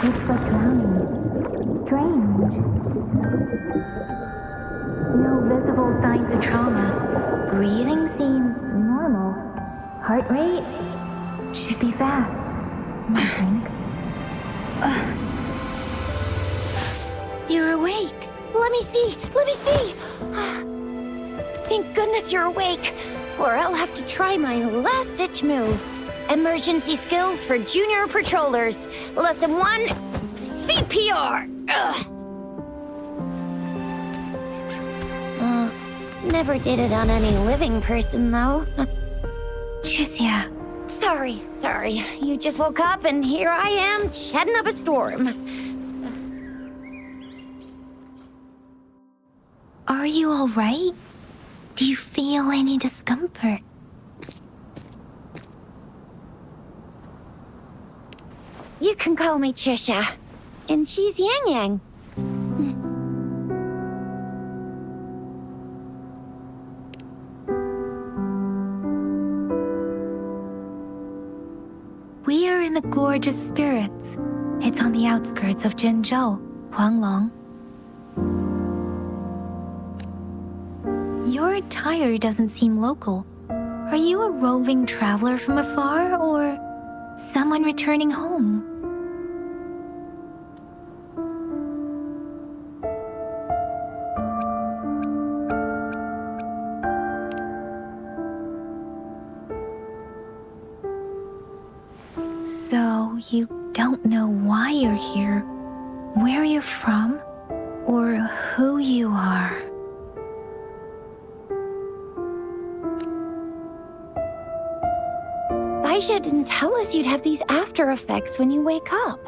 It's like drowning. Strange. No visible signs of trauma. Breathing seems normal. Heart rate should be fast, I think. You're awake. Let me see! Let me see! Thank goodness you're awake, or I'll have to try my last-ditch move. Emergency skills for junior patrollers. Lesson 1, CPR! Never did it on any living person, though. Jusia. Sorry. You just woke up, and here I am, chatting up a storm. Are you all right? Do you feel any discomfort? You can call me Trisha, and she's Yang Yang. We are in the Gorgeous Spirits. It's on the outskirts of Zhenzhou, Huanglong. Your attire doesn't seem local. Are you a roving traveler from afar, or someone returning home? So you don't know why you're here, where you're from, or who you are. Baisha didn't tell us you'd have these after effects when you wake up.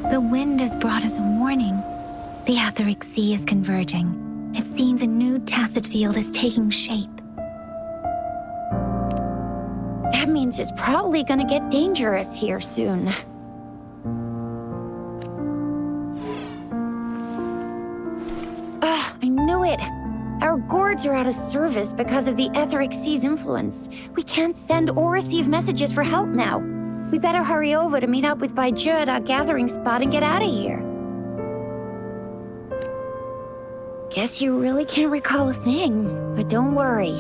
The wind has brought us a warning. The Etheric Sea is converging. It seems a new tacit field is taking shape. That means it's probably gonna get dangerous here soon. I knew it! Our gourds are out of service because of the Etheric Sea's influence. We can't send or receive messages for help now. We better hurry over to meet up with Baiju at our gathering spot and get out of here. Guess you really can't recall a thing, but don't worry.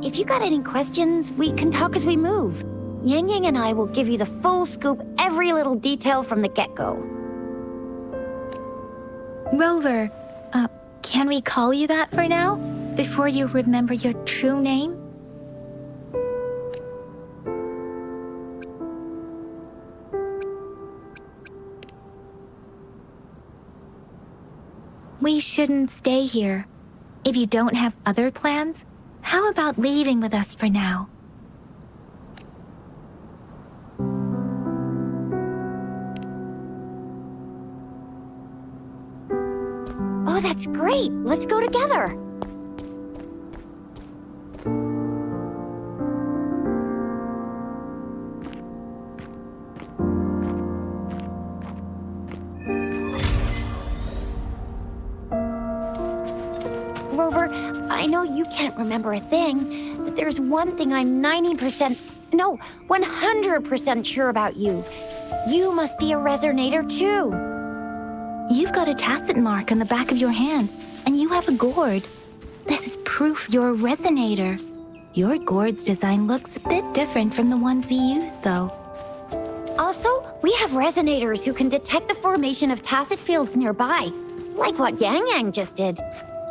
If you got any questions, we can talk as we move. Yang Yang and I will give you the full scoop, every little detail from the get-go. Rover, can we call you that for now, before you remember your true name? We shouldn't stay here. If you don't have other plans, how about leaving with us for now? Oh, that's great! Let's go together! Rover, I know you can't remember a thing, but there's one thing I'm 100% sure about you. You must be a resonator too. You've got a tacit mark on the back of your hand, and you have a gourd. This is proof you're a resonator. Your gourd's design looks a bit different from the ones we use, though. Also, we have resonators who can detect the formation of tacit fields nearby, like what Yang Yang just did.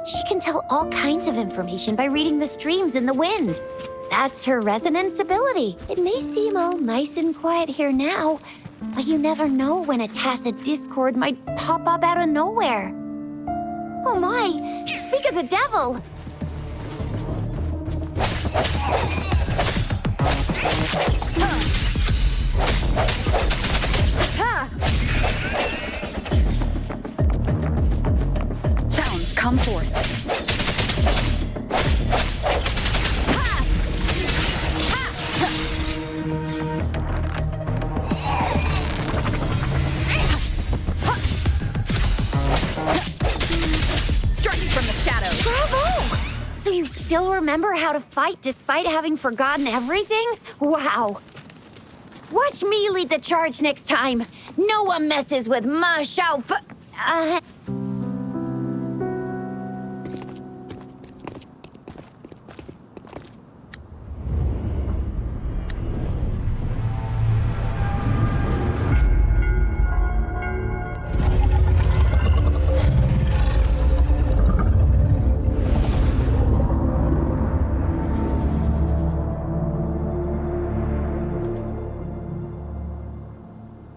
She can tell all kinds of information by reading the streams in the wind. That's her resonance ability. It may seem all nice and quiet here now, but you never know when a tacit discord might pop up out of nowhere. Oh my, speak of the devil! Sounds come forth. Bravo! still remember how to fight despite having forgotten everything? Wow. Watch me lead the charge next time. No one messes with my Shao Fu.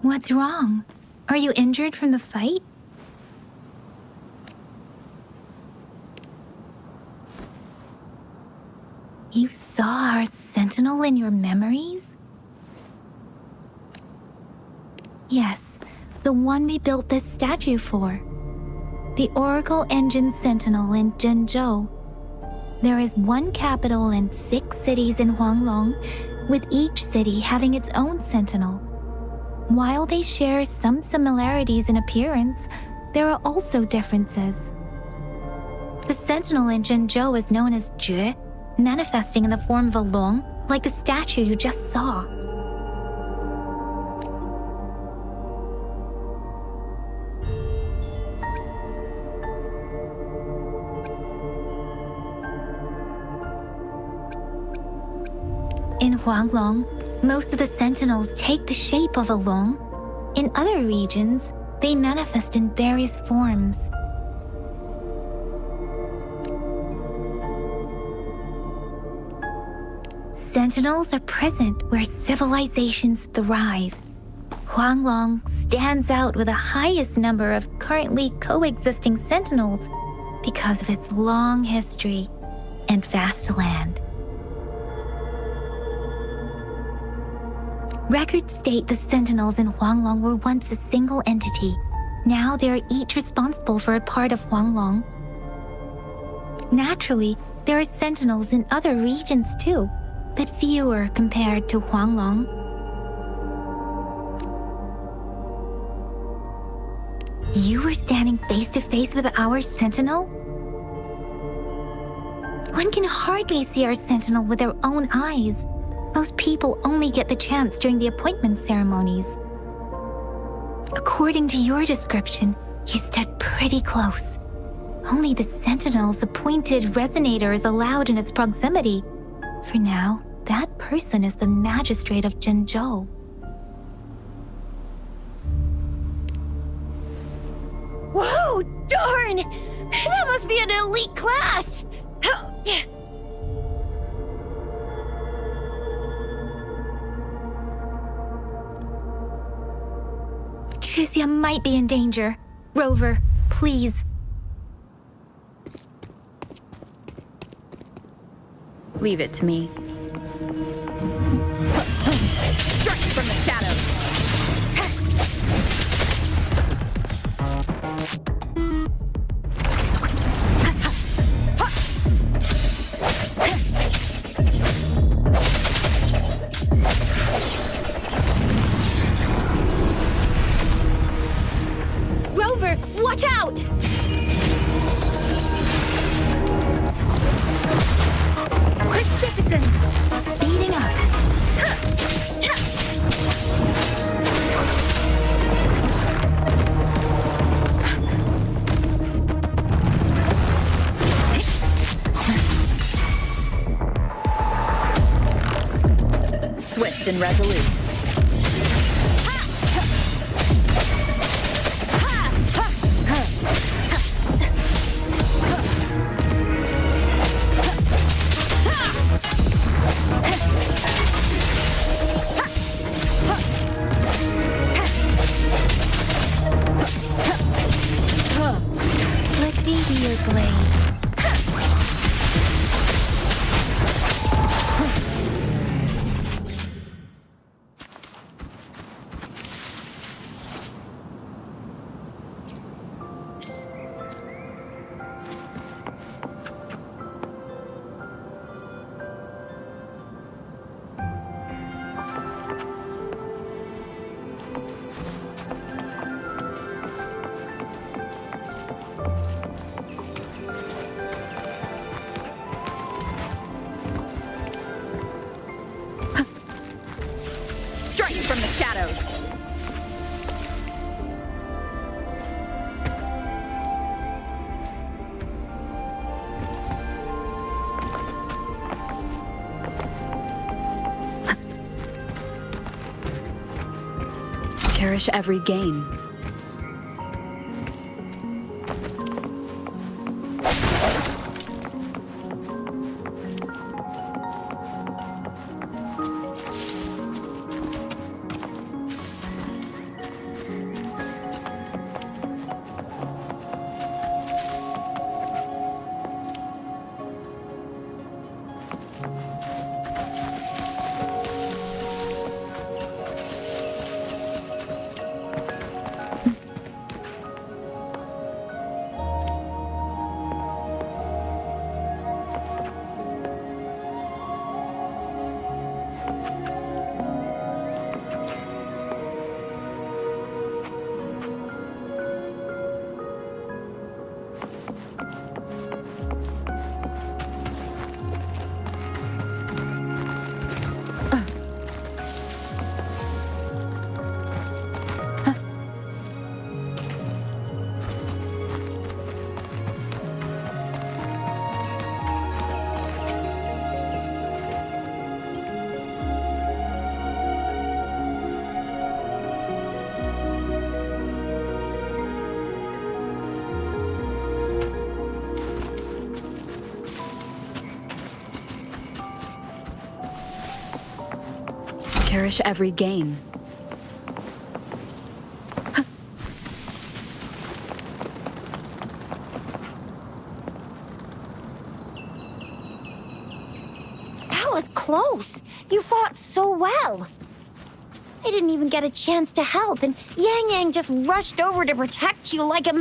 What's wrong? Are you injured from the fight? You saw our sentinel in your memories? Yes, the one we built this statue for. The Oracle Engine Sentinel in Zhenzhou. There is one capital and 6 cities in Huanglong, with each city having its own sentinel. While they share some similarities in appearance, there are also differences. The sentinel in Zhenzhou is known as Jue, manifesting in the form of a long, like the statue you just saw. In Huanglong, most of the sentinels take the shape of a long. In other regions, they manifest in various forms. Sentinels are present where civilizations thrive. Huanglong stands out with the highest number of currently coexisting sentinels because of its long history and vast land. Records state the sentinels in Huanglong were once a single entity. Now they are each responsible for a part of Huanglong. Naturally, there are sentinels in other regions too, but fewer compared to Huanglong. You were standing face to face with our sentinel? One can hardly see our sentinel with their own eyes. Most people only get the chance during the appointment ceremonies. According to your description, you stood pretty close. Only the sentinel's appointed resonator is allowed in its proximity. For now, that person is the magistrate of Zhenzhou. Whoa, darn! That must be an elite class! Chixia might be in danger. Rover, please. Leave it to me. Strike from the shadows! Rover, watch out! Precipitant! Speeding up. Swift and resolute. Let me be your blade. Cherish every gain. Cherish every gain. That was close. You fought so well. I didn't even get a chance to help, and Yang Yang just rushed over to protect you like a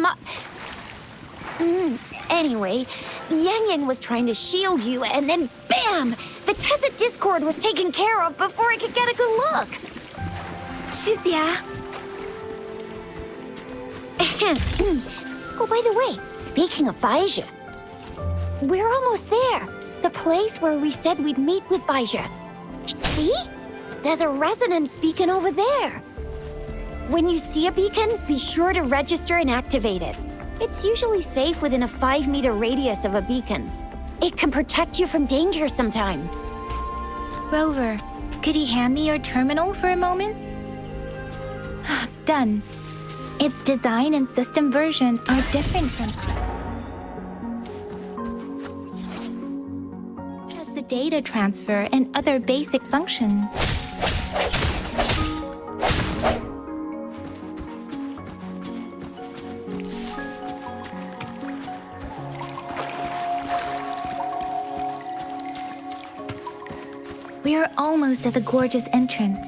Anyway, Yang Yang was trying to shield you, and then BAM! The Tesset Discord was taken care of before I could get a good look. Shizia. Oh, by the way, speaking of Baizhi, we're almost there. The place where we said we'd meet with Baizhi. See? There's a resonance beacon over there. When you see a beacon, be sure to register and activate it. It's usually safe within a 5-meter radius of a beacon. It can protect you from danger sometimes. Rover, could you hand me your terminal for a moment? Done. Its design and system version are different from us. It has the data transfer and other basic functions. We are almost at the gorge's entrance.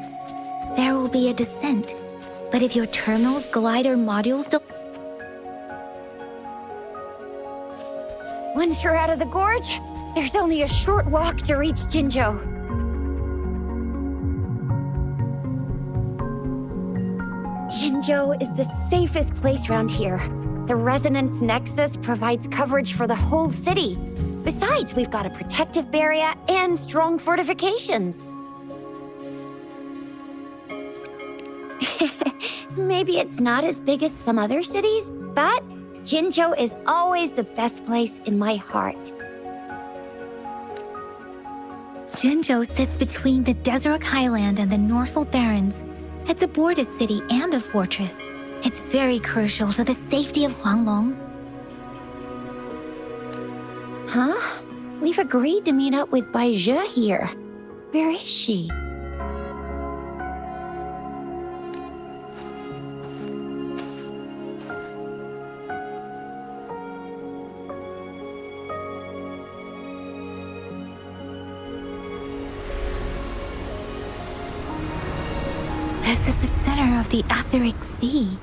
There will be a descent, but if your terminal's glider modules don't... Once you're out of the gorge, there's only a short walk to reach Jinzhou. Jinzhou is the safest place around here. The Resonance Nexus provides coverage for the whole city. Besides, we've got a protective barrier and strong fortifications. Maybe it's not as big as some other cities, but Jinzhou is always the best place in my heart. Jinzhou sits between the Desert Highland and the Norfolk Barrens. It's a border city and a fortress. It's very crucial to the safety of Huanglong. Huh? We've agreed to meet up with Baizhi here. Where is she? This is the center of the Etheric Sea.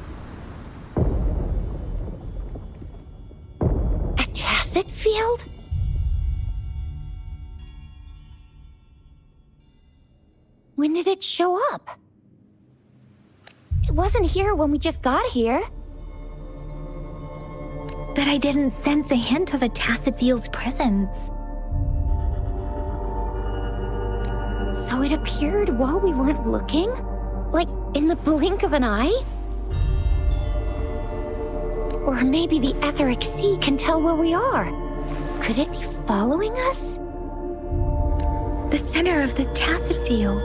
A Tacet field? When did it show up? It wasn't here when we just got here. But I didn't sense a hint of a Tacet field's presence. So it appeared while we weren't looking? Like, in the blink of an eye? Or maybe the Etheric Sea can tell where we are. Could it be following us? The center of the Tacet field.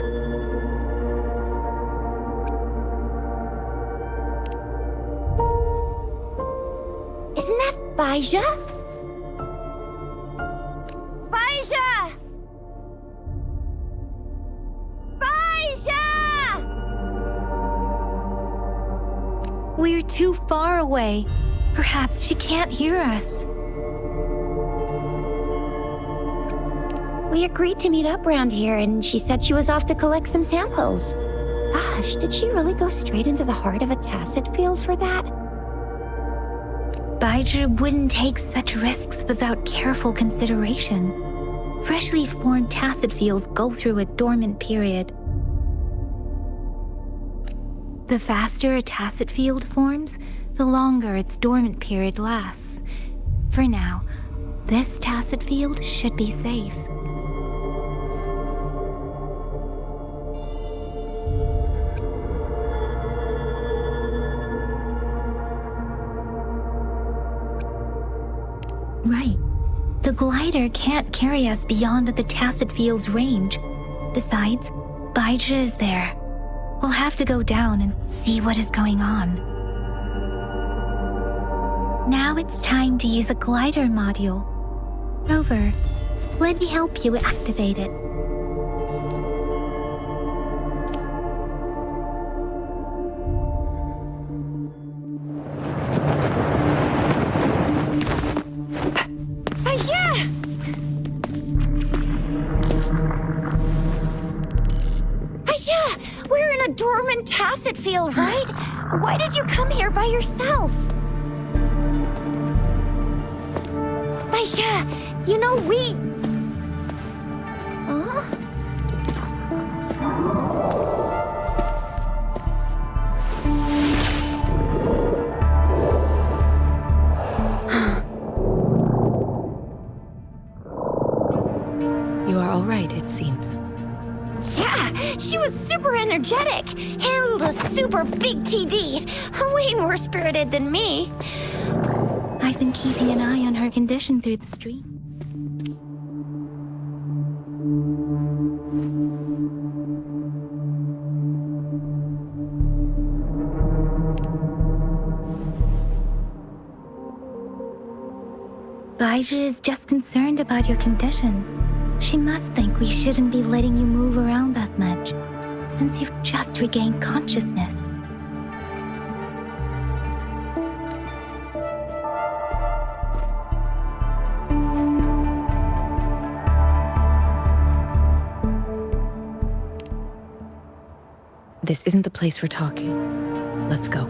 Isn't that Baija? Baija! Baija! We're too far away. Perhaps she can't hear us. We agreed to meet up around here, and she said she was off to collect some samples. Gosh, did she really go straight into the heart of a tacet field for that? Baija wouldn't take such risks without careful consideration. Freshly formed tacet fields go through a dormant period. The faster a tacet field forms, the longer its dormant period lasts. For now, this tacet field should be safe. Right. The glider can't carry us beyond the tacet field's range. Besides, Baija is there. We'll have to go down and see what is going on. Now it's time to use a glider module. Rover, let me help you activate it. We're in a dormant tacet field, right? Why did you come here by yourself? Baija, you know we... Huh? You are all right, it seems. Yeah, she was super energetic. Handled a super big TD. Way more spirited than me. I've been keeping an eye on her condition through the stream. Baija is just concerned about your condition. She must think we shouldn't be letting you move around that much, since you've just regained consciousness. This isn't the place for talking. Let's go.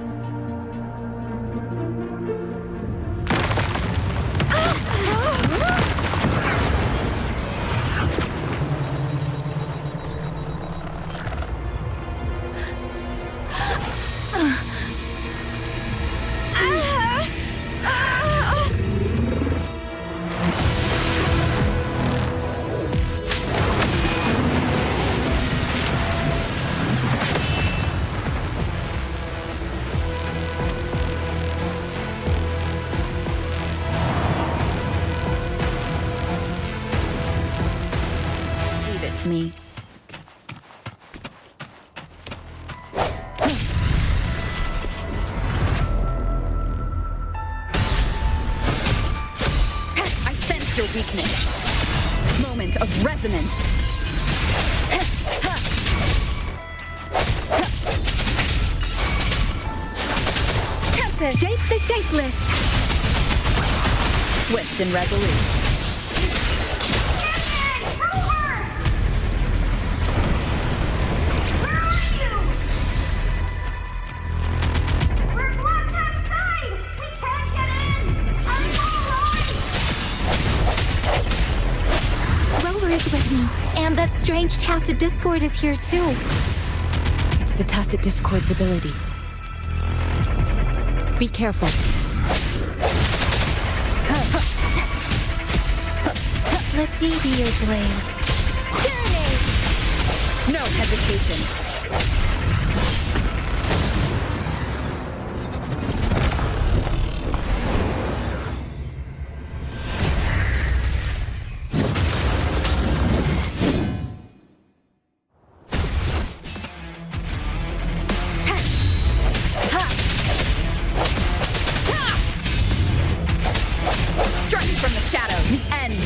Leave it to me. I sense your weakness. Moment of resonance. Tempest! Shape the shapeless! Swift and resolute. Rover is with me, and that strange tacet discord is here too. It's the tacet discord's ability. Be careful. Let me be your blade. No hesitation.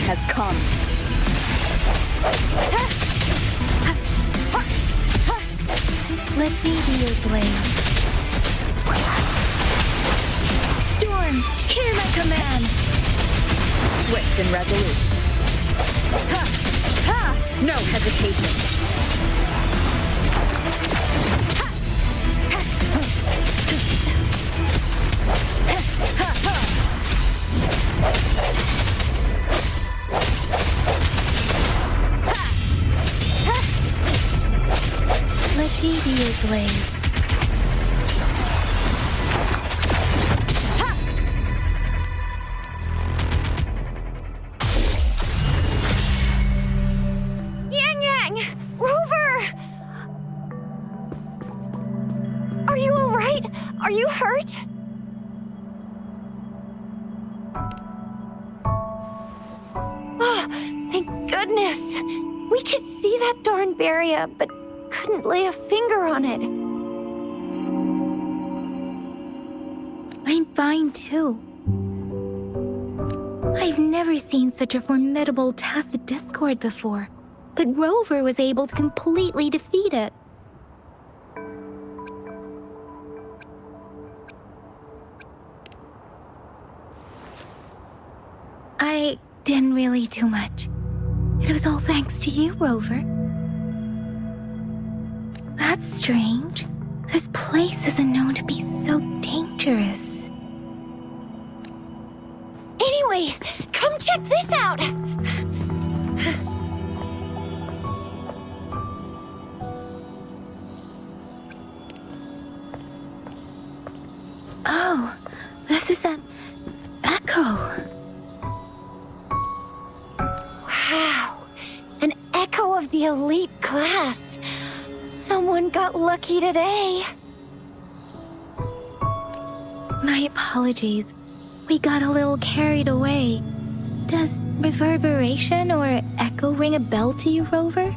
has come. Let me be your blade. Storm, hear my command! Swift and resolute. Ha! Ha! No hesitation. Let me be your blade. Yang Yang! Rover! Are you all right? Are you hurt? Oh, thank goodness. We could see that darn barrier, but couldn't lay a finger on it. I'm fine too. I've never seen such a formidable tacit discord before, but Rover was able to completely defeat it. I didn't really do much. It was all thanks to you, Rover. That's strange. This place isn't known to be so dangerous. Anyway, come check this out! Oh, this is an echo. Wow, an echo of the elite class. Someone got lucky today. My apologies. We got a little carried away. Does reverberation or echo ring a bell to you, Rover?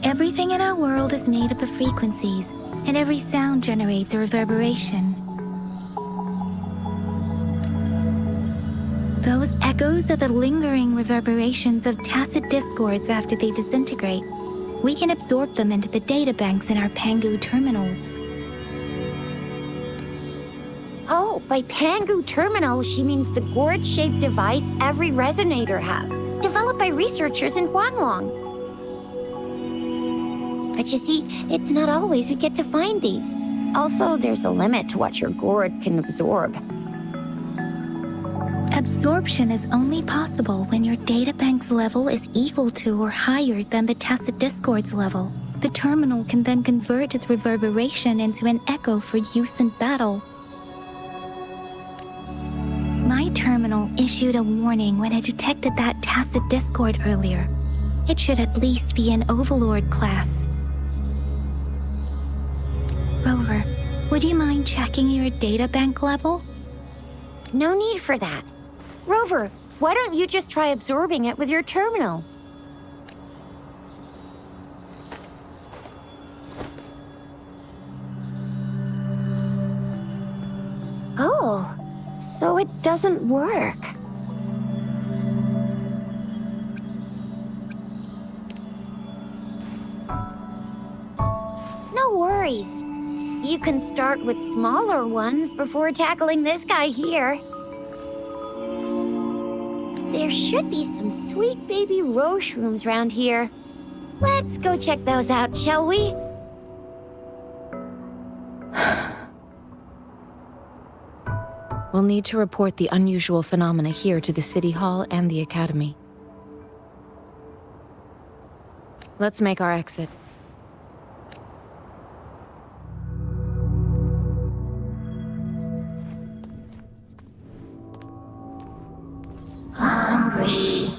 Everything in our world is made up of frequencies, and every sound generates a reverberation. Those echoes are the lingering reverberations of tacit discords after they disintegrate. We can absorb them into the databanks in our Pangu terminals. Oh, by Pangu Terminal, she means the gourd-shaped device every resonator has, developed by researchers in Huanglong. But you see, it's not always we get to find these. Also, there's a limit to what your gourd can absorb. Absorption is only possible when your databank's level is equal to or higher than the tacit discord's level. The terminal can then convert its reverberation into an echo for use in battle. My terminal issued a warning when it detected that tacit discord earlier. It should at least be an Overlord class. Rover, would you mind checking your databank level? No need for that. Rover, why don't you just try absorbing it with your terminal? Oh, so it doesn't work. No worries. You can start with smaller ones before tackling this guy here. There should be some sweet baby rose shrooms around here. Let's go check those out, shall we? We'll need to report the unusual phenomena here to the City Hall and the Academy. Let's make our exit. Hungry.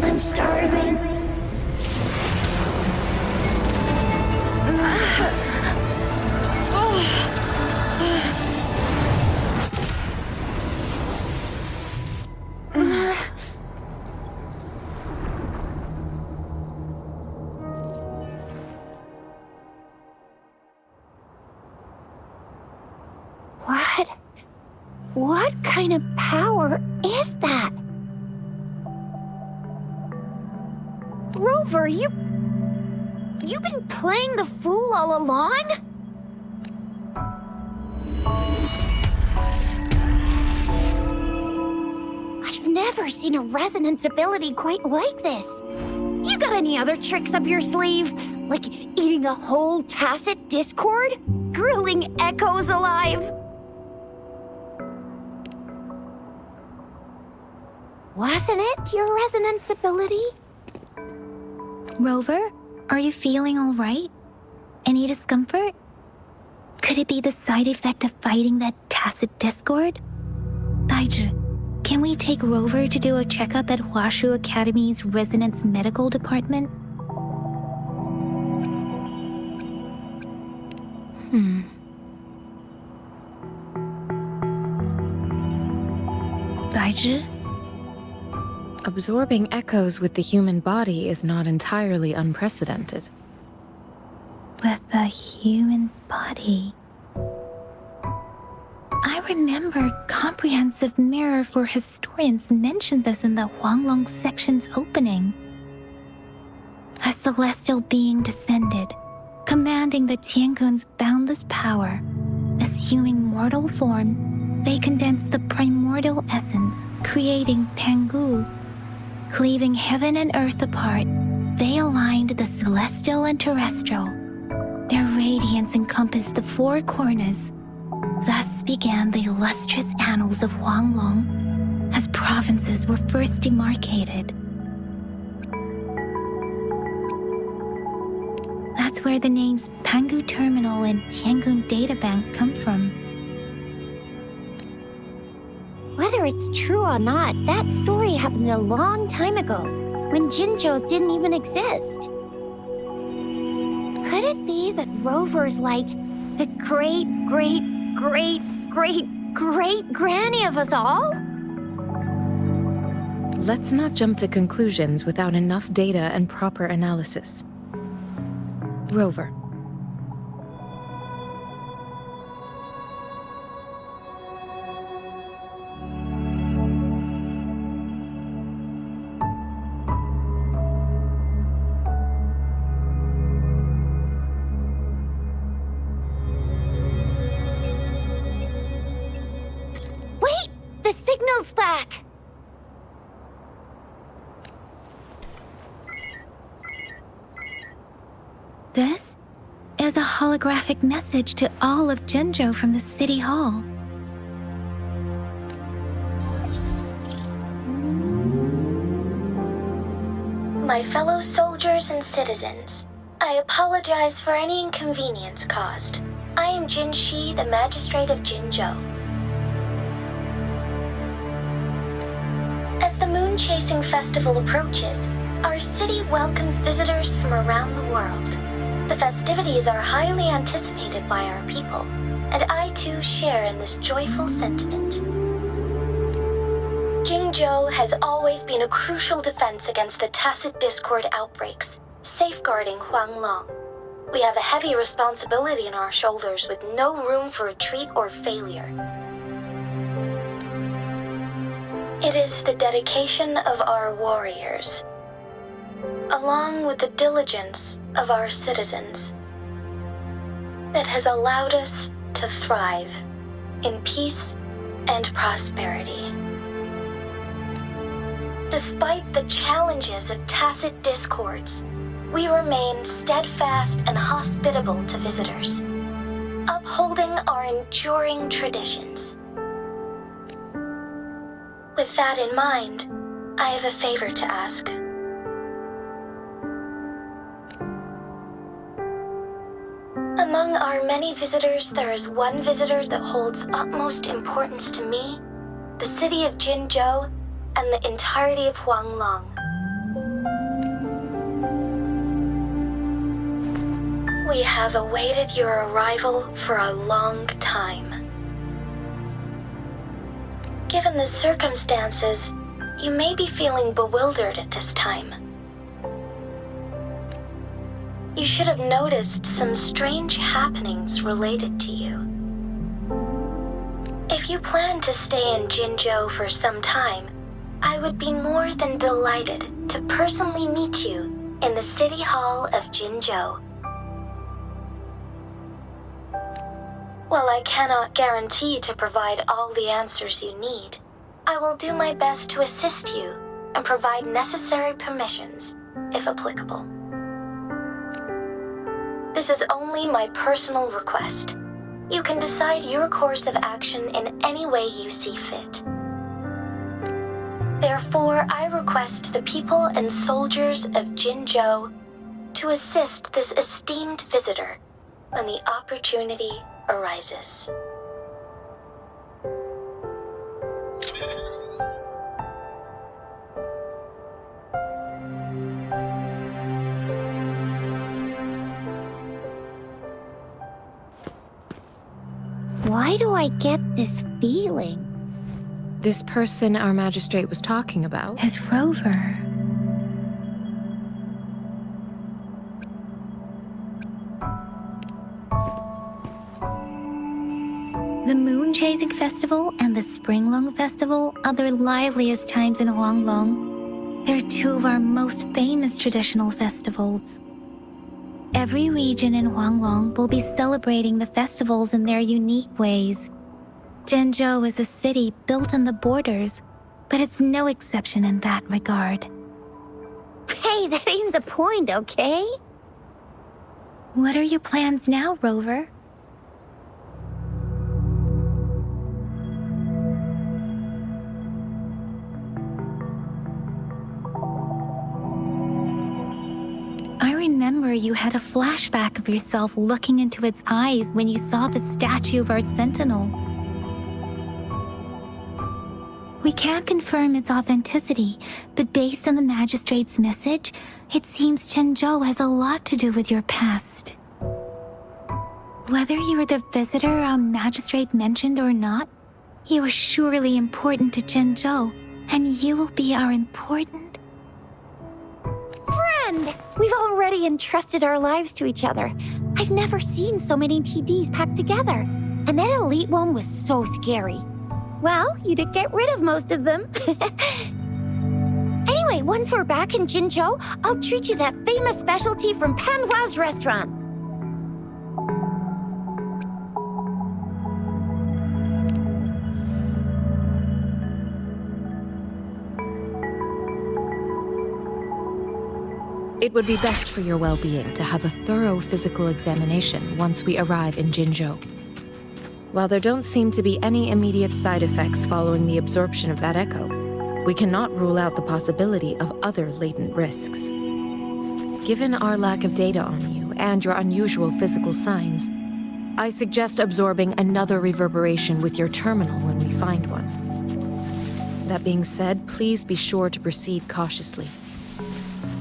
I'm starving. What kind of power is that? Rover, you've been playing the fool all along? I've never seen a resonance ability quite like this. You got any other tricks up your sleeve? Like eating a whole tacit discord? Grilling echoes alive? Wasn't it your resonance ability? Rover, are you feeling all right? Any discomfort? Could it be the side effect of fighting that tacit discord? Daiju, can we take Rover to do a checkup at Hwashu Academy's Resonance Medical Department? Daiju? Absorbing echoes with the human body is not entirely unprecedented. With the human body. I remember Comprehensive Mirror for Historians mentioned this in the Huanglong section's opening. A celestial being descended, commanding the Tiankun's boundless power. Assuming mortal form, they condensed the primordial essence, creating Pangu. Cleaving heaven and earth apart, they aligned the celestial and terrestrial. Their radiance encompassed the four corners. Thus began the illustrious annals of Huanglong, as provinces were first demarcated. That's where the names Pangu Terminal and Tiangun Databank come from. Whether it's true or not, that story happened a long time ago, when Jinzhou didn't even exist. Could it be that Rover's like the great granny of us all? Let's not jump to conclusions without enough data and proper analysis. Rover. Wait! The signal's back! This is a holographic message to all of Jinzhou from the City Hall. My fellow soldiers and citizens, I apologize for any inconvenience caused. I am Jin Shi, the Magistrate of Jinzhou. As the Moon Chasing Festival approaches, our city welcomes visitors from around the world. The festivities are highly anticipated by our people, and I too share in this joyful sentiment. Jingzhou has always been a crucial defense against the tacit discord outbreaks, safeguarding Huanglong. We have a heavy responsibility on our shoulders with no room for retreat or failure. It is the dedication of our warriors, along with the diligence of our citizens, that has allowed us to thrive in peace and prosperity. Despite the challenges of tacit discords, we remain steadfast and hospitable to visitors, upholding our enduring traditions. With that in mind, I have a favor to ask. Among our many visitors, there is one visitor that holds utmost importance to me, the city of Jinzhou, and the entirety of Huanglong. We have awaited your arrival for a long time. Given the circumstances, you may be feeling bewildered at this time. You should have noticed some strange happenings related to you. If you plan to stay in Jinzhou for some time, I would be more than delighted to personally meet you in the City Hall of Jinzhou. While I cannot guarantee to provide all the answers you need, I will do my best to assist you and provide necessary permissions, if applicable. This is only my personal request. You can decide your course of action in any way you see fit. Therefore, I request the people and soldiers of Jinzhou to assist this esteemed visitor when the opportunity arises. Why do I get this feeling? This person our magistrate was talking about? As Rover. The Moon Chasing Festival and the Springlong Festival are the liveliest times in Huanglong. They're two of our most famous traditional festivals. Every region in Huanglong will be celebrating the festivals in their unique ways. Jinzhou is a city built on the borders, but it's no exception in that regard. Hey, that ain't the point, okay? What are your plans now, Rover? I remember you had a flashback of yourself looking into its eyes when you saw the statue of our sentinel. We can't confirm its authenticity, but based on the magistrate's message, it seems Jinzhou has a lot to do with your past. Whether you were the visitor our magistrate mentioned or not, you are surely important to Jinzhou, and you will be our important Friend! We've already entrusted our lives to each other. I've never seen so many TDs packed together. And that elite one was so scary. Well, you did get rid of most of them. Anyway, once we're back in Jinzhou, I'll treat you that famous specialty from Panhua's restaurant. It would be best for your well-being to have a thorough physical examination once we arrive in Jinzhou. While there don't seem to be any immediate side effects following the absorption of that echo, we cannot rule out the possibility of other latent risks. Given our lack of data on you and your unusual physical signs, I suggest absorbing another reverberation with your terminal when we find one. That being said, please be sure to proceed cautiously.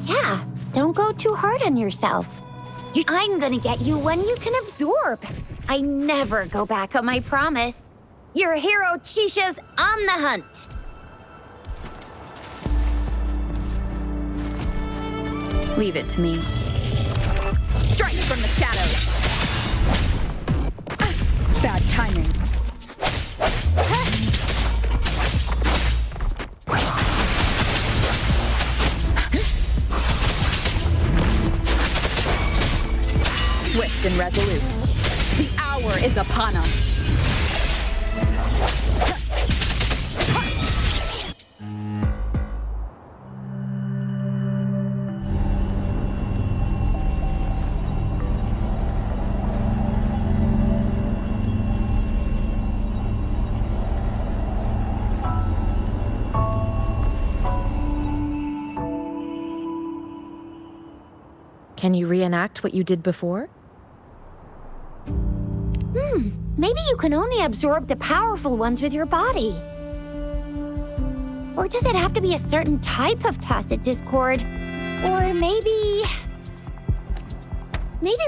Yeah, don't go too hard on yourself. I'm gonna get you when you can absorb. I never go back on my promise. Your hero Chisha's on the hunt. Leave it to me. Strike from the shadows! Bad timing. Swift and resolute. The hour is upon us. Can you reenact what you did before? Maybe you can only absorb the powerful ones with your body. Or does it have to be a certain type of tacit discord? Or maybe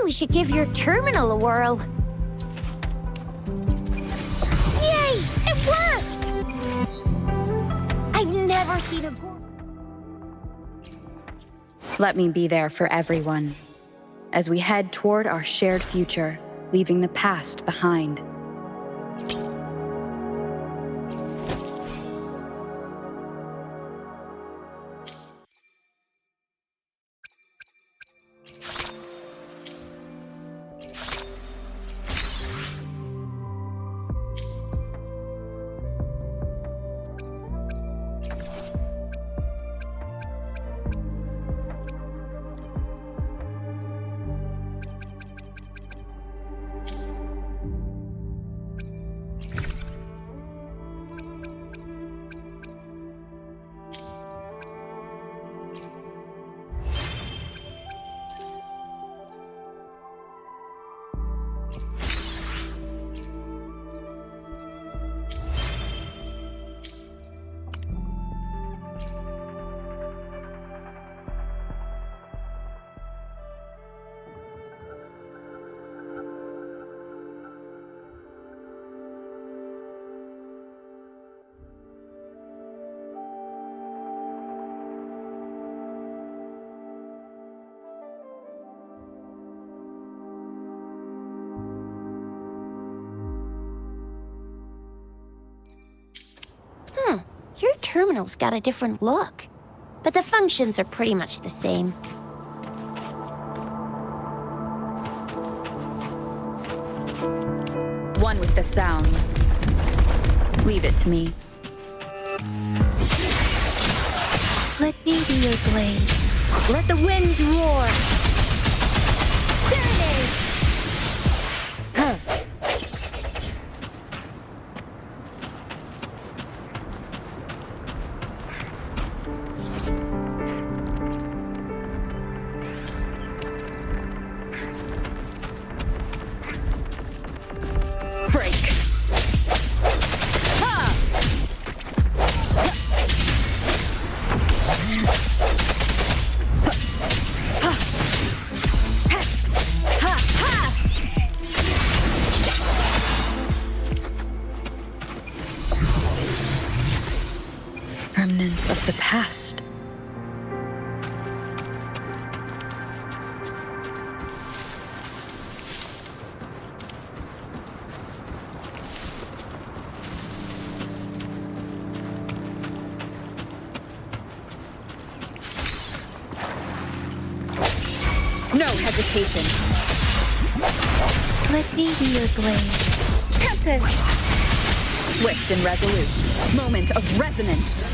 we should give your terminal a whirl. Yay! It worked! I've never seen a Let me be there for everyone, as we head toward our shared future, leaving the past behind. terminal's got a different look. But the functions are pretty much the same. One with the sounds. Leave it to me. Let me be your blade. Let the winds roar! Serenade! Huh. Break. Ha! Remnants of the past. No hesitation. Let me be your blade. Tempest! Swift and resolute. Moment of resonance.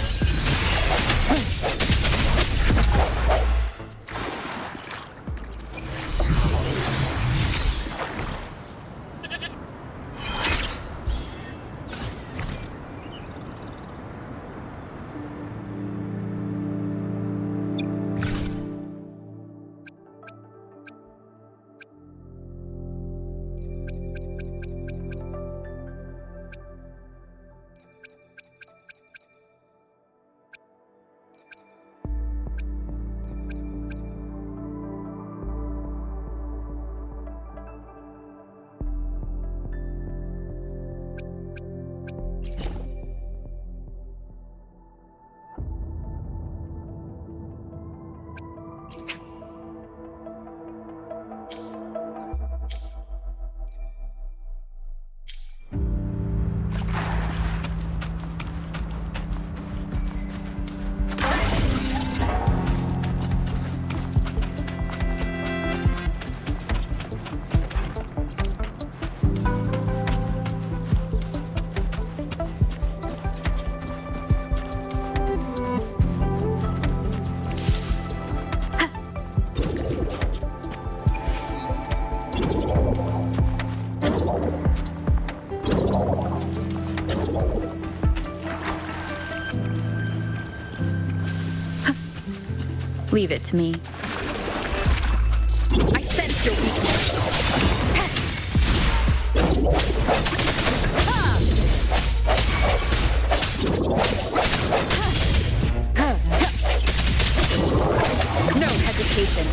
Leave it to me. I sense your weakness. No hesitation.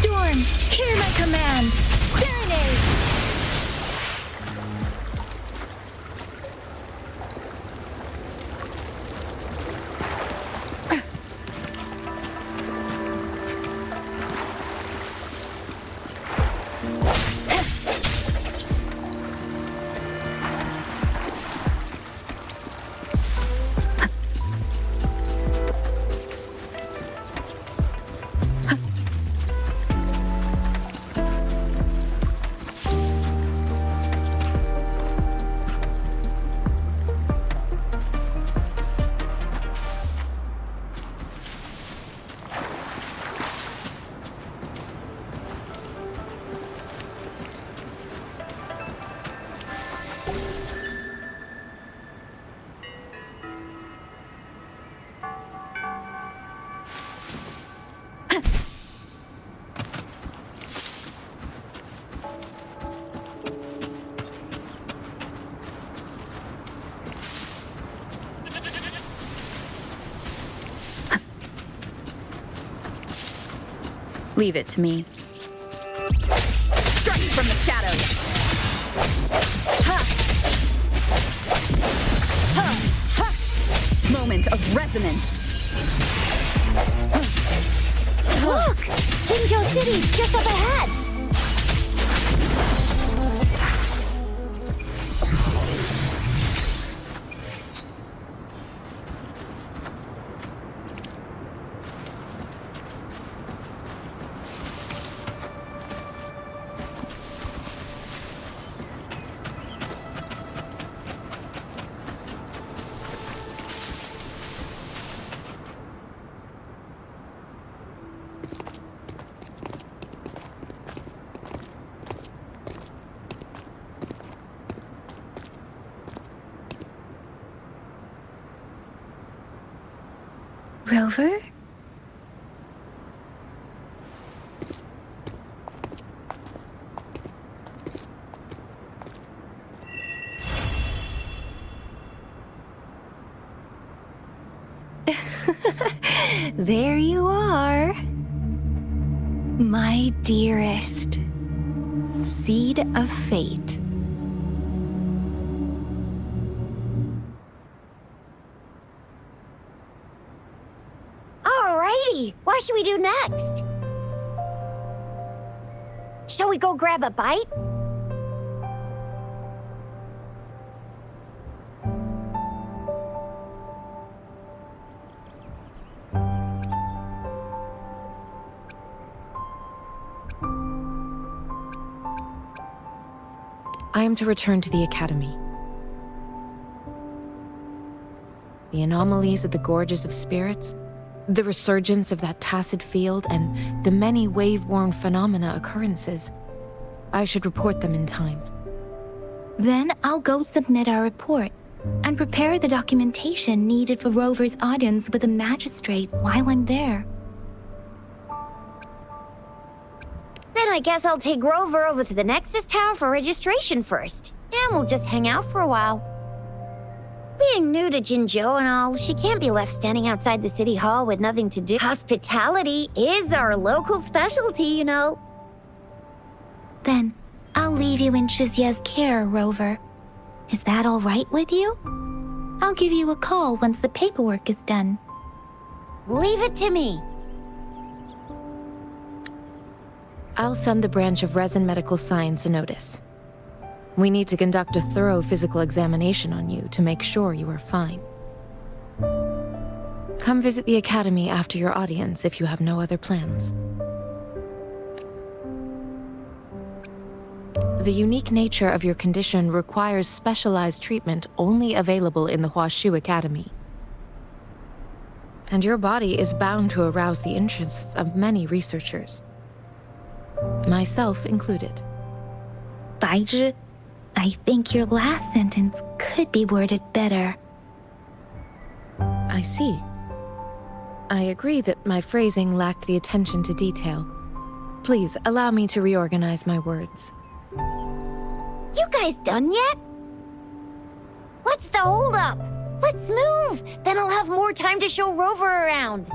Storm, hear my command. Serenade! Leave it to me. Strike from the shadows. Ha! Ha! Ha! Moment of resonance. Look! Jinzhou City's just up ahead! Rover? There you are. My dearest. Seed of fate. Alrighty, what should we do next? Shall we go grab a bite? I am to return to the Academy. The anomalies of the Gorges of Spirits, the resurgence of that tacit field, and the many wave-worn phenomena occurrences. I should report them in time. Then I'll go submit our report and prepare the documentation needed for Rover's audience with the magistrate while I'm there. Then I guess I'll take Rover over to the Nexus Tower for registration first. And we'll just hang out for a while. Being new to Jinzhou and all, she can't be left standing outside the city hall with nothing to do. Hospitality is our local specialty, you know. Then I'll leave you in Shizye's care, Rover. Is that all right with you? I'll give you a call once the paperwork is done. Leave it to me. I'll send the branch of Resin Medical Science a notice. We need to conduct a thorough physical examination on you to make sure you are fine. Come visit the Academy after your audience if you have no other plans. The unique nature of your condition requires specialized treatment only available in the Huashu Academy. And your body is bound to arouse the interests of many researchers. Myself included. Baizhi, I think your last sentence could be worded better. I see. I agree that my phrasing lacked the attention to detail. Please allow me to reorganize my words. You guys done yet? What's the holdup? Let's move! Then I'll have more time to show Rover around.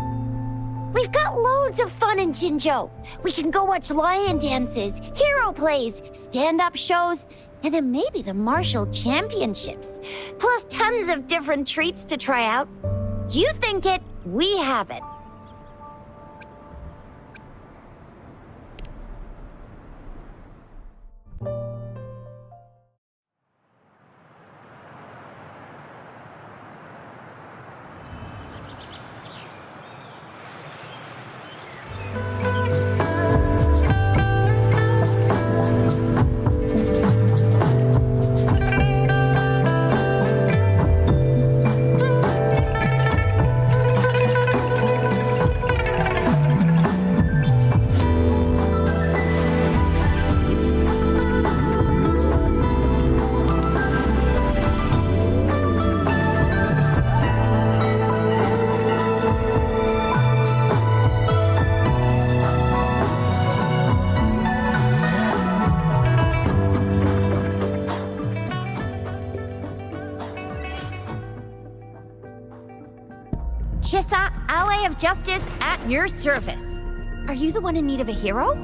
We've got loads of fun in Jinzhou. We can go watch lion dances, hero plays, stand-up shows, and then maybe the martial championships. Plus tons of different treats to try out. You think it, we have it. Chissa, ally of justice, at your service. Are you the one in need of a hero?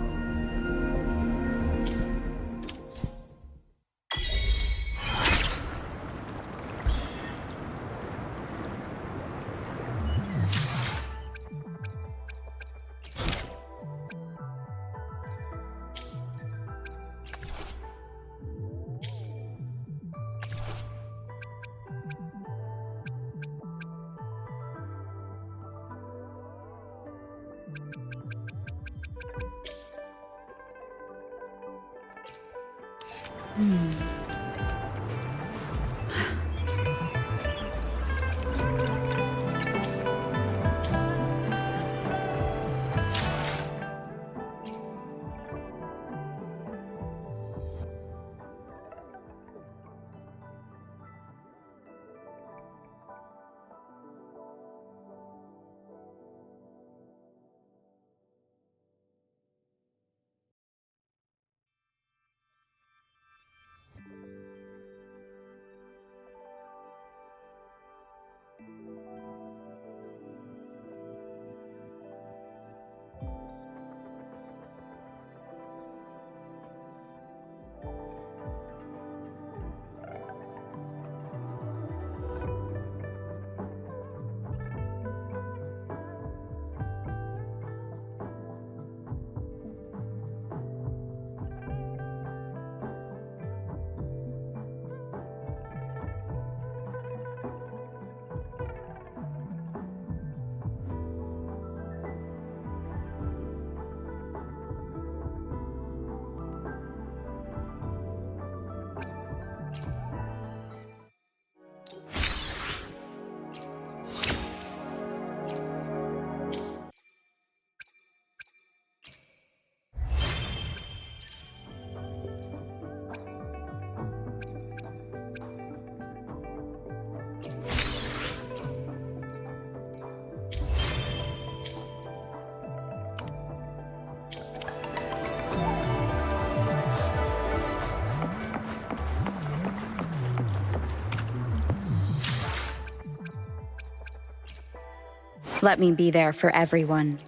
Let me be there for everyone,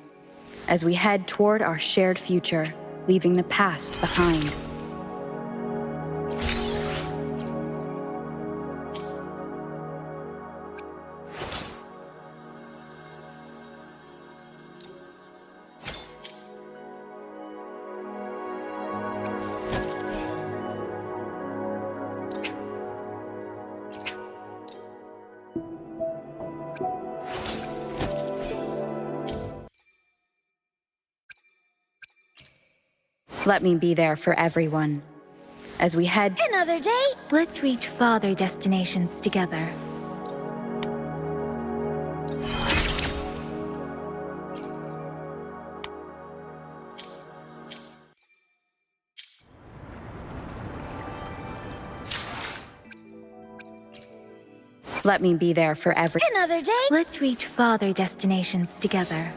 as we head toward our shared future, leaving the past behind. Let me be there for everyone, as we head... Another day? Let's reach farther destinations together. Let me be there for Another day? Let's reach farther destinations together.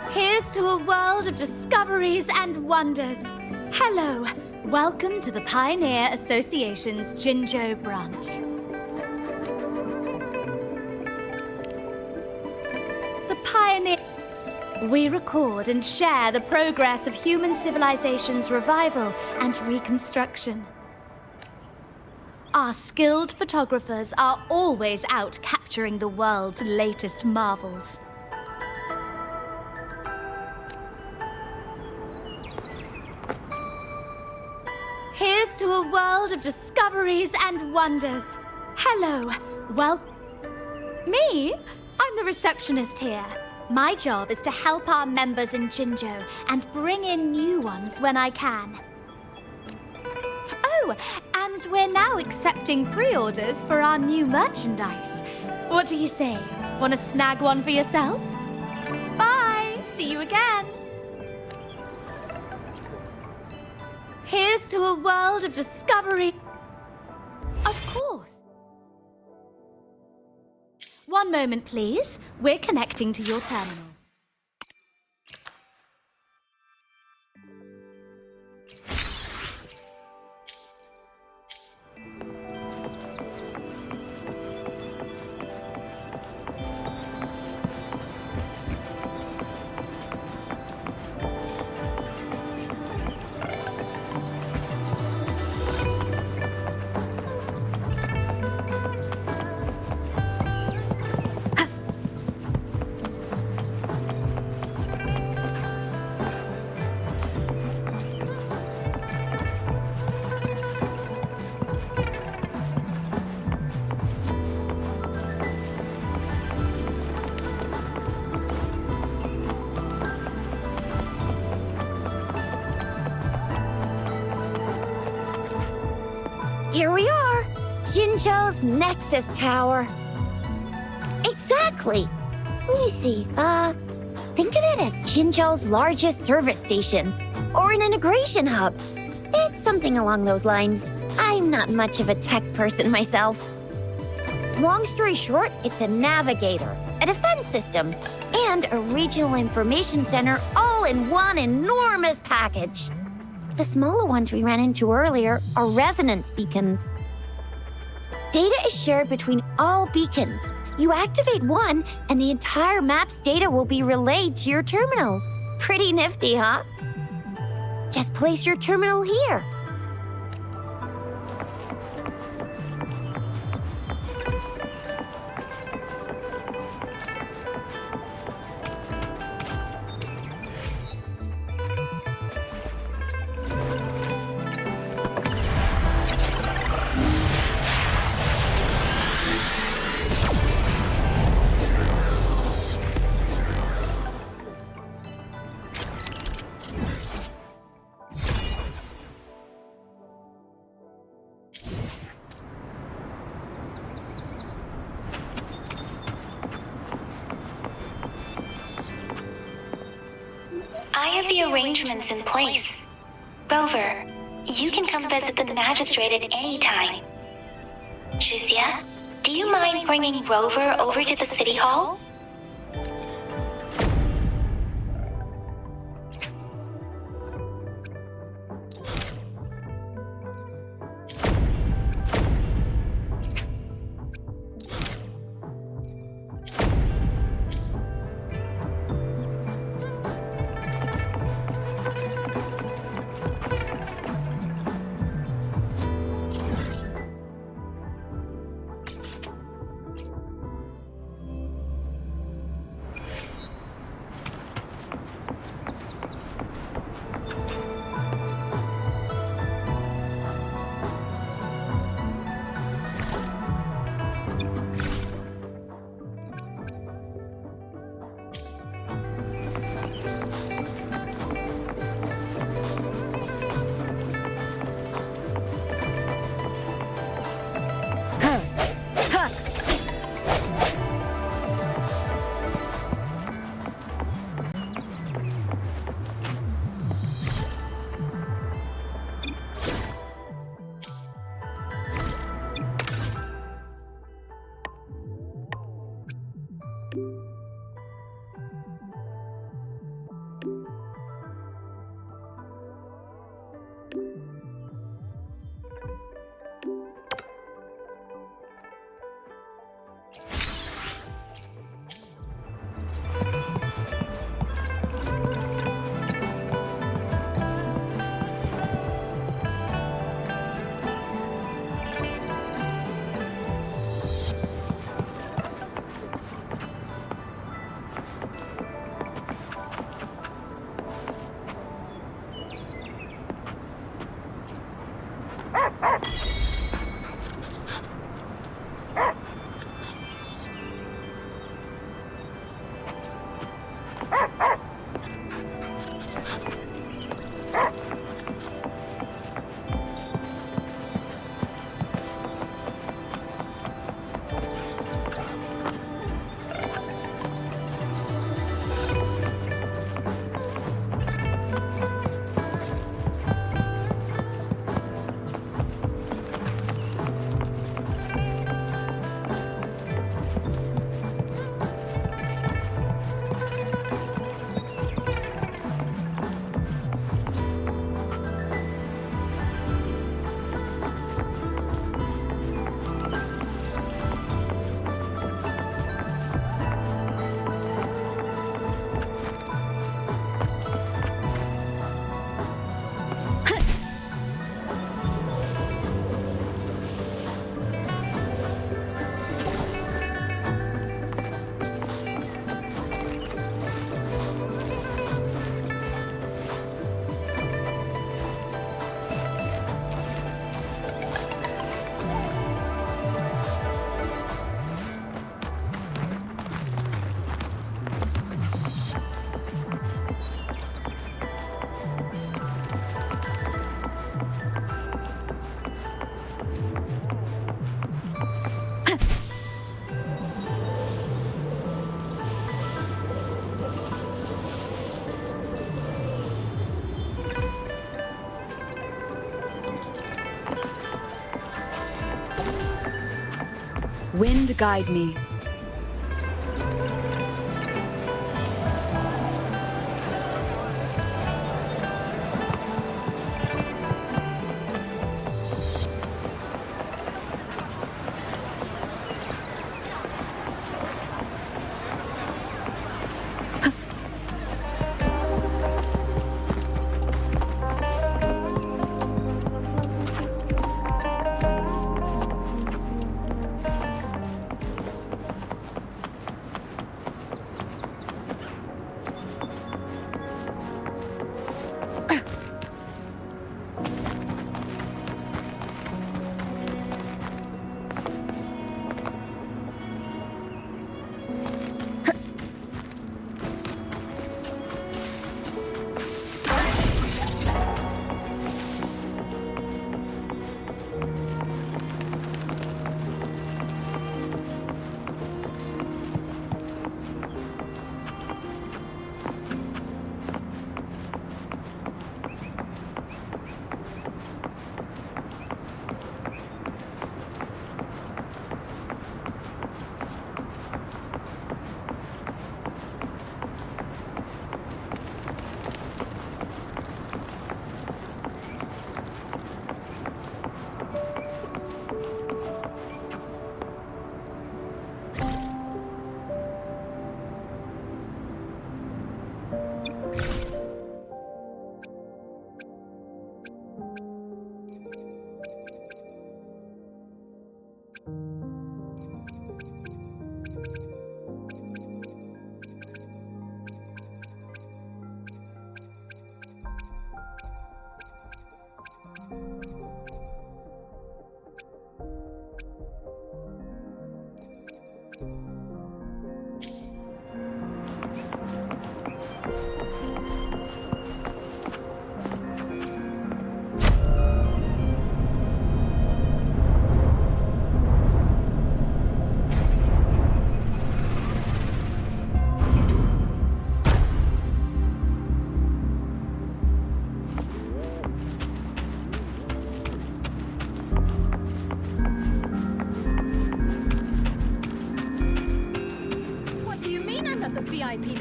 Here's to a world of discoveries and wonders. Hello, welcome to the Pioneer Association's Jinzhou branch. The Pioneer... We record and share the progress of human civilization's revival and reconstruction. Our skilled photographers are always out capturing the world's latest marvels. Here's to a world of discoveries and wonders. Hello, Me? I'm the receptionist here. My job is to help our members in Jinzhou and bring in new ones when I can. Oh, and we're now accepting pre-orders for our new merchandise. What do you say? Want to snag one for yourself? Bye! See you again! Here's to a world of discovery. Of course. One moment, please. We're connecting to your terminal. Here we are, Jinzhou's Nexus Tower. Exactly. Let me see, think of it as Jinzhou's largest service station, or an integration hub. It's something along those lines. I'm not much of a tech person myself. Long story short, it's a navigator, a defense system, and a regional information center all in one enormous package. The smaller ones we ran into earlier are resonance beacons. Data is shared between all beacons. You activate one, and the entire map's data will be relayed to your terminal. Pretty nifty, huh? Just place your terminal here. have the arrangements in place. Rover, you can come visit the magistrate at any time. Juzia, do you mind bringing Rover over to the city hall? Wind guide me.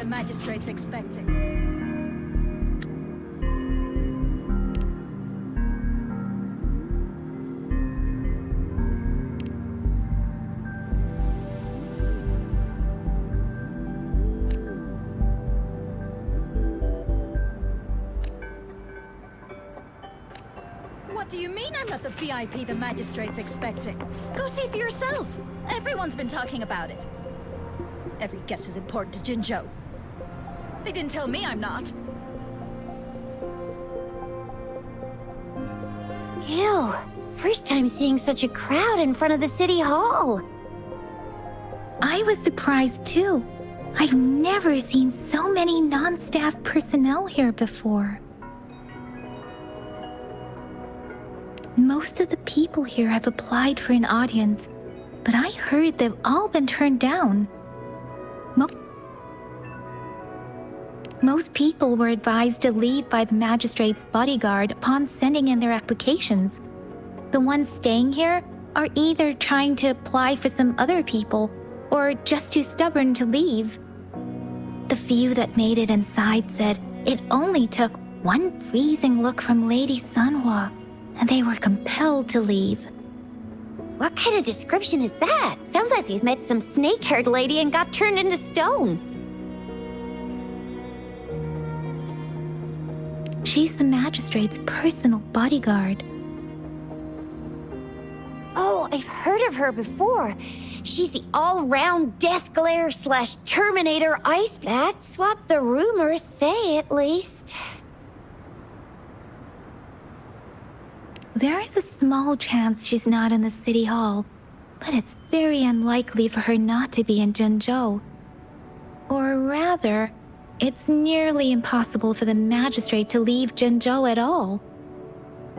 magistrate's expecting? What do you mean I'm not the VIP the magistrate's expecting? Go see for yourself. Everyone's been talking about it. Every guest is important to Jinzhou. They didn't tell me I'm not. Ew. First time seeing such a crowd in front of the city hall. I was surprised too. I've never seen so many non-staff personnel here before. Most of the people here have applied for an audience, but I heard they've all been turned down. Most people were advised to leave by the magistrate's bodyguard upon sending in their applications. The ones staying here are either trying to apply for some other people or just too stubborn to leave. The few that made it inside said it only took one freezing look from Lady Sanhua, and they were compelled to leave. What kind of description is that? Sounds like they've met some snake-haired lady and got turned into stone. She's the magistrate's personal bodyguard. Oh, I've heard of her before. She's the all-round Death Glare / Terminator Ice. That's what the rumors say, at least. There is a small chance she's not in the city hall, but it's very unlikely for her not to be in Jinzhou. Or rather, it's nearly impossible for the magistrate to leave Jinzhou at all.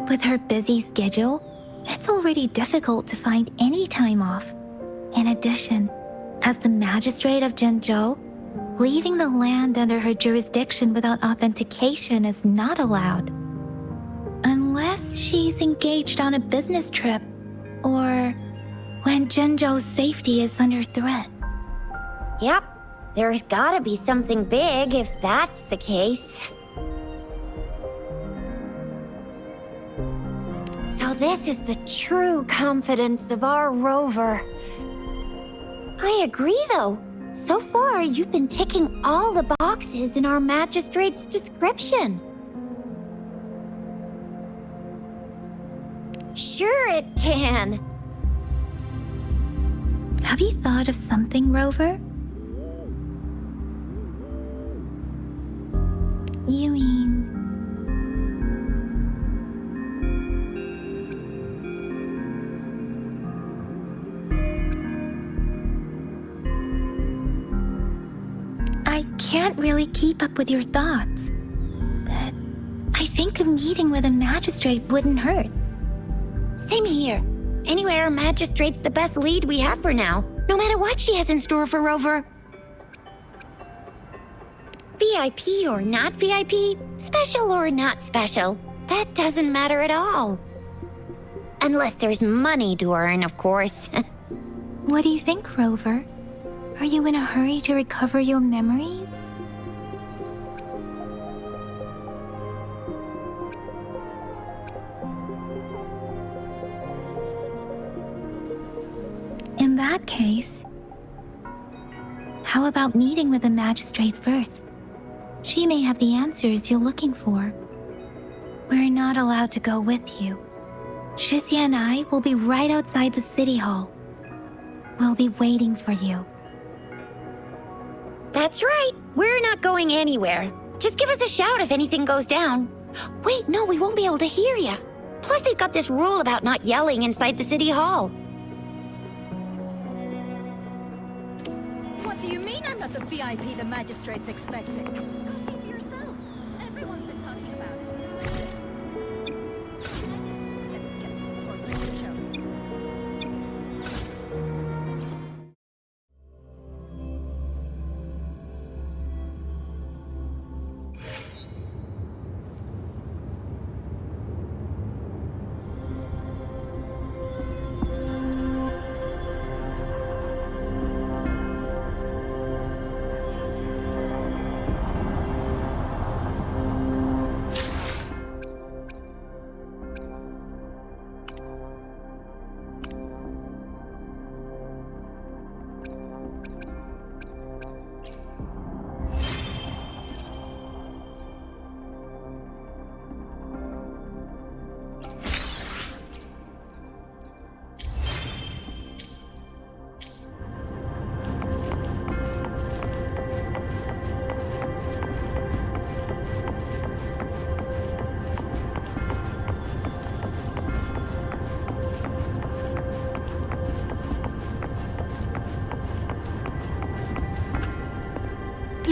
With her busy schedule, it's already difficult to find any time off. In addition, as the magistrate of Jinzhou, leaving the land under her jurisdiction without authentication is not allowed. Unless she's engaged on a business trip, or when Jinzhou's safety is under threat. Yep, there's gotta be something big if that's the case. So this is the true confidence of our rover. I agree, though. So far, you've been ticking all the boxes in our magistrate's description. Sure it can. Have you thought of something, Rover? You mean... I can't really keep up with your thoughts, but I think a meeting with a magistrate wouldn't hurt. Same here. Anywhere a magistrate's the best lead we have for now, no matter what she has in store for Rover. VIP or not VIP, special or not special, that doesn't matter at all. Unless there's money to earn, of course. What do you think, Rover? Are you in a hurry to recover your memories? In that case, how about meeting with the magistrate first? She may have the answers you're looking for. We're not allowed to go with you. Shizia and I will be right outside the city hall. We'll be waiting for you. That's right. We're not going anywhere. Just give us a shout if anything goes down. Wait, no, we won't be able to hear you. Plus, they've got this rule about not yelling inside the city hall. What do you mean I'm not the VIP the magistrate's expecting? Go see for yourself. Everyone's been talking about it. Every guest is important to the show.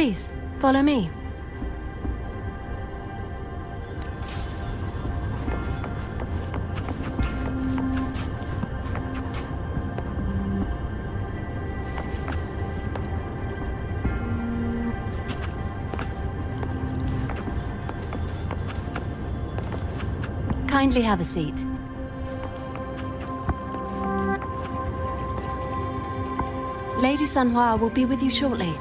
Please, follow me. Kindly have a seat. Lady Sanhua will be with you shortly.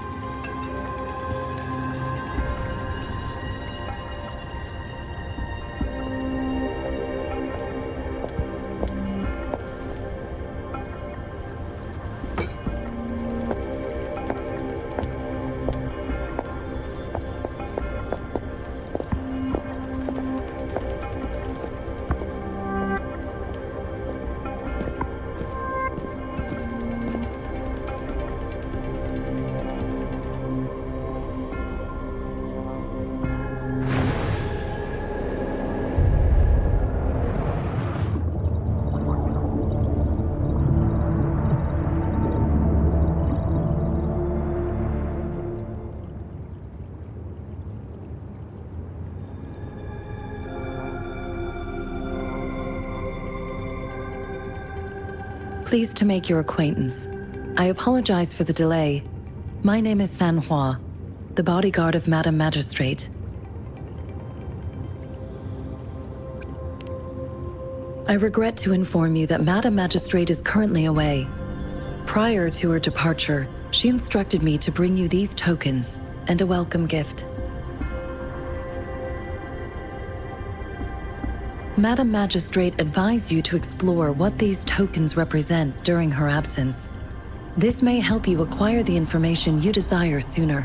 Pleased to make your acquaintance. I apologize for the delay. My name is Sanhua, the bodyguard of Madam Magistrate. I regret to inform you that Madam Magistrate is currently away. Prior to her departure, she instructed me to bring you these tokens and a welcome gift. Madam Magistrate advised you to explore what these tokens represent during her absence. This may help you acquire the information you desire sooner.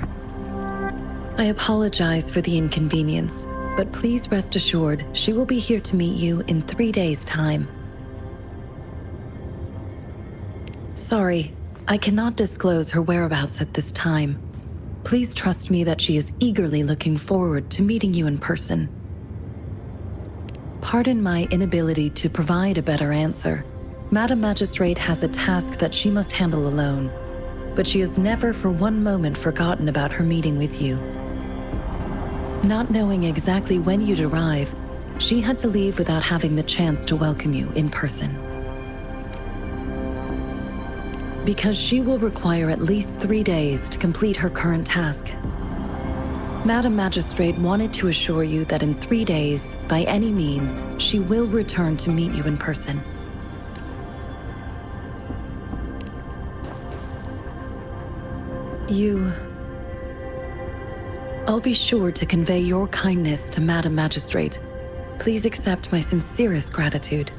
I apologize for the inconvenience, but please rest assured she will be here to meet you in 3 days' time. Sorry, I cannot disclose her whereabouts at this time. Please trust me that she is eagerly looking forward to meeting you in person. Pardon my inability to provide a better answer. Madam Magistrate has a task that she must handle alone, but she has never for one moment forgotten about her meeting with you. Not knowing exactly when you'd arrive, she had to leave without having the chance to welcome you in person. Because she will require at least 3 days to complete her current task. Madam Magistrate wanted to assure you that in 3 days, by any means, she will return to meet you in person. I'll be sure to convey your kindness to Madam Magistrate. Please accept my sincerest gratitude.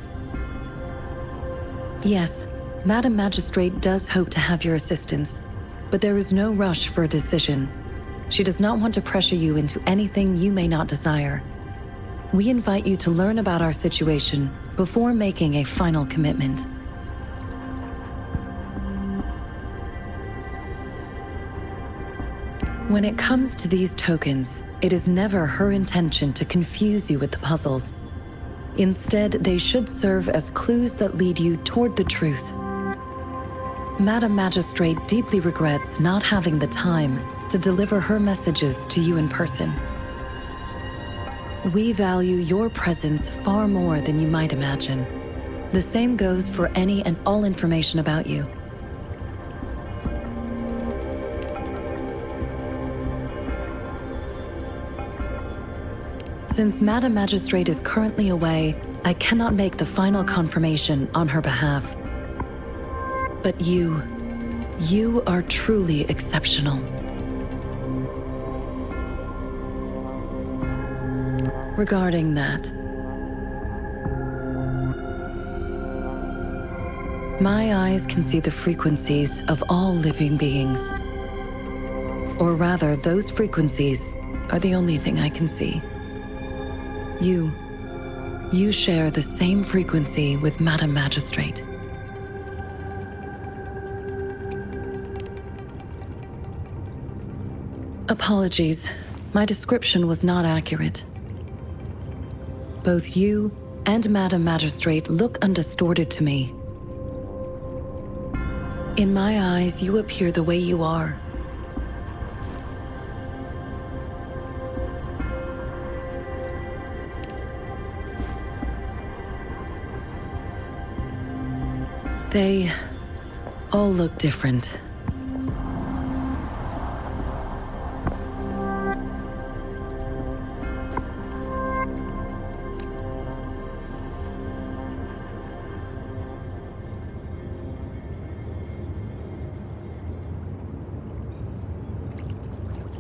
Yes, Madam Magistrate does hope to have your assistance, but there is no rush for a decision. She does not want to pressure you into anything you may not desire. We invite you to learn about our situation before making a final commitment. When it comes to these tokens, it is never her intention to confuse you with the puzzles. Instead, they should serve as clues that lead you toward the truth. Madam Magistrate deeply regrets not having the time to deliver her messages to you in person. We value your presence far more than you might imagine. The same goes for any and all information about you. Since Madam Magistrate is currently away, I cannot make the final confirmation on her behalf. But you are truly exceptional. Regarding that, my eyes can see the frequencies of all living beings. Or rather, those frequencies are the only thing I can see. You share the same frequency with Madam Magistrate. Apologies, my description was not accurate. Both you and Madam Magistrate look undistorted to me. In my eyes, you appear the way you are. They all look different.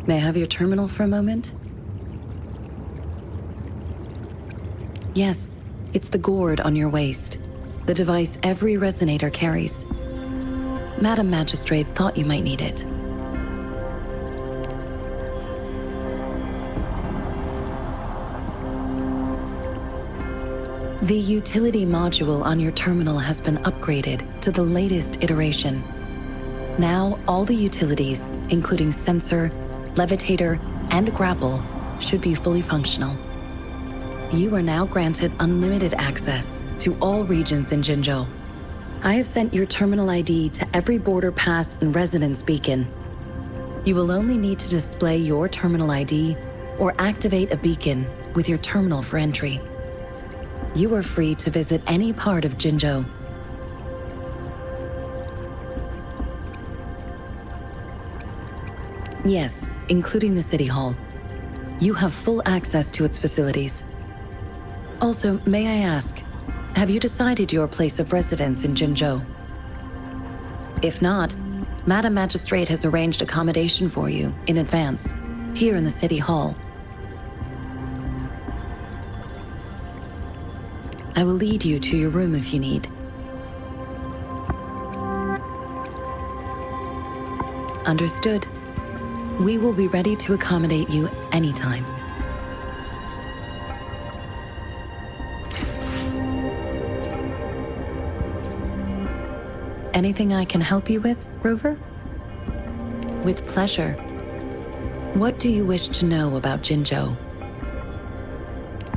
May I have your terminal for a moment? Yes, it's the gourd on your waist, the device every resonator carries. Madam Magistrate thought you might need it. The utility module on your terminal has been upgraded to the latest iteration. Now, all the utilities, including sensor, levitator, and grapple, should be fully functional. You are now granted unlimited access to all regions in Jinzhou. I have sent your terminal ID to every border pass and residence beacon. You will only need to display your terminal ID or activate a beacon with your terminal for entry. You are free to visit any part of Jinzhou. Yes, including the City Hall. You have full access to its facilities. Also, may I ask, have you decided your place of residence in Jinzhou? If not, Madam Magistrate has arranged accommodation for you in advance, here in the City Hall. I will lead you to your room if you need. Understood. We will be ready to accommodate you anytime. Anything I can help you with, Rover? With pleasure. What do you wish to know about Jinzhou?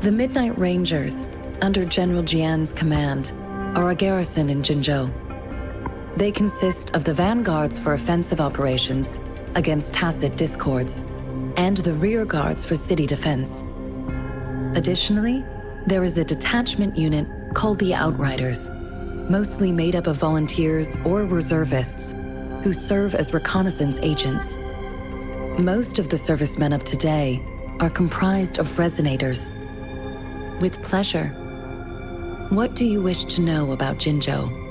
The Midnight Rangers, under General Jian's command, are a garrison in Jinzhou. They consist of the vanguards for offensive operations against tacit discords, and the rear guards for city defense. Additionally, there is a detachment unit called the Outriders, mostly made up of volunteers or reservists who serve as reconnaissance agents. Most of the servicemen of today are comprised of resonators. With pleasure. What do you wish to know about Jinzhou?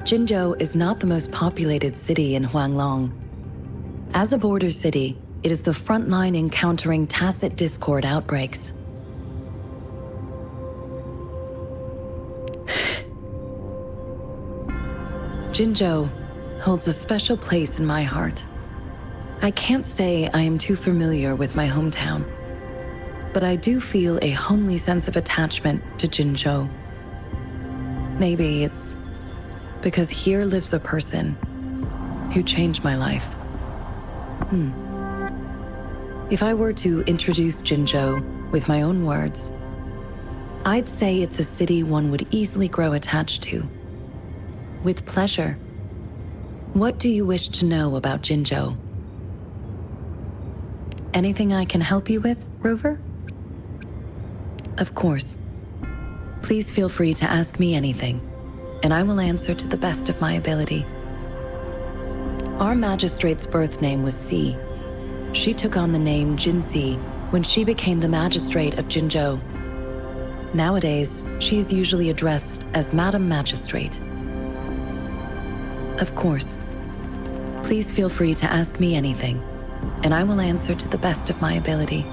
Jinzhou is not the most populated city in Huanglong. As a border city, it is the front line in countering tacit discord outbreaks. Jinzhou holds a special place in my heart. I can't say I am too familiar with my hometown, but I do feel a homely sense of attachment to Jinzhou. Maybe it's because here lives a person who changed my life. If I were to introduce Jinzhou with my own words, I'd say it's a city one would easily grow attached to. With pleasure. What do you wish to know about Jinzhou? Anything I can help you with, Rover? Of course. Please feel free to ask me anything, and I will answer to the best of my ability. Our magistrate's birth name was Si. She took on the name Jinsi when she became the magistrate of Jinzhou. Nowadays, she is usually addressed as Madam Magistrate. Of course. Please feel free to ask me anything, and I will answer to the best of my ability.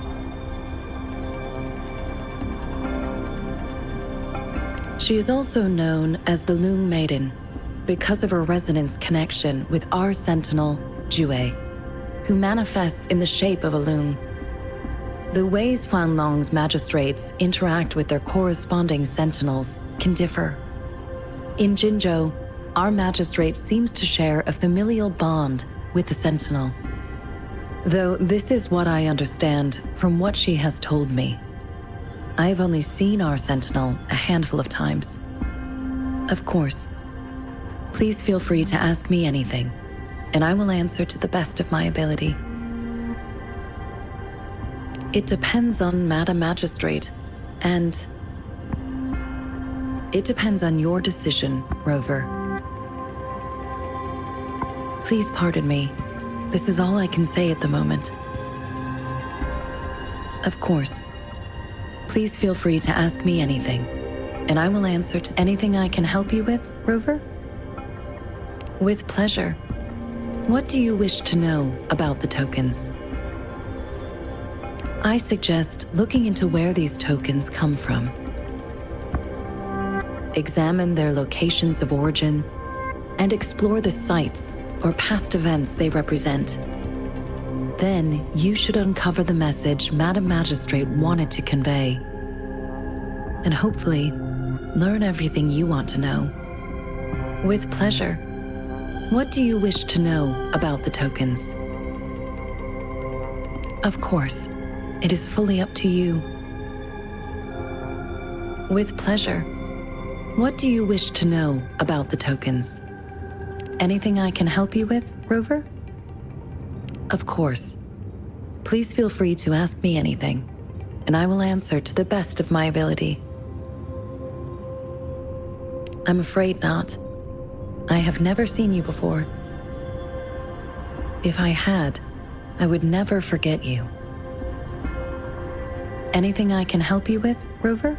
She is also known as the Loom Maiden because of her resonance connection with our sentinel, Jue, who manifests in the shape of a loom. The ways Huanglong's magistrates interact with their corresponding sentinels can differ. In Jinzhou, our magistrate seems to share a familial bond with the sentinel. Though this is what I understand from what she has told me. I have only seen our sentinel a handful of times. Of course. Please feel free to ask me anything, and I will answer to the best of my ability. It depends on Madam Magistrate, and It depends on your decision, Rover. Please pardon me. This is all I can say at the moment. Of course. Please feel free to ask me anything, and I will answer to anything I can help you with, Rover. With pleasure. What do you wish to know about the tokens? I suggest looking into where these tokens come from. Examine their locations of origin and explore the sites or past events they represent. Then you should uncover the message Madam Magistrate wanted to convey, and hopefully learn everything you want to know. With pleasure. What do you wish to know about the tokens? Of course, it is fully up to you. With pleasure. What do you wish to know about the tokens? Anything I can help you with, Rover? Of course. Please feel free to ask me anything, and I will answer to the best of my ability. I'm afraid not. I have never seen you before. If I had, I would never forget you. Anything I can help you with, Rover?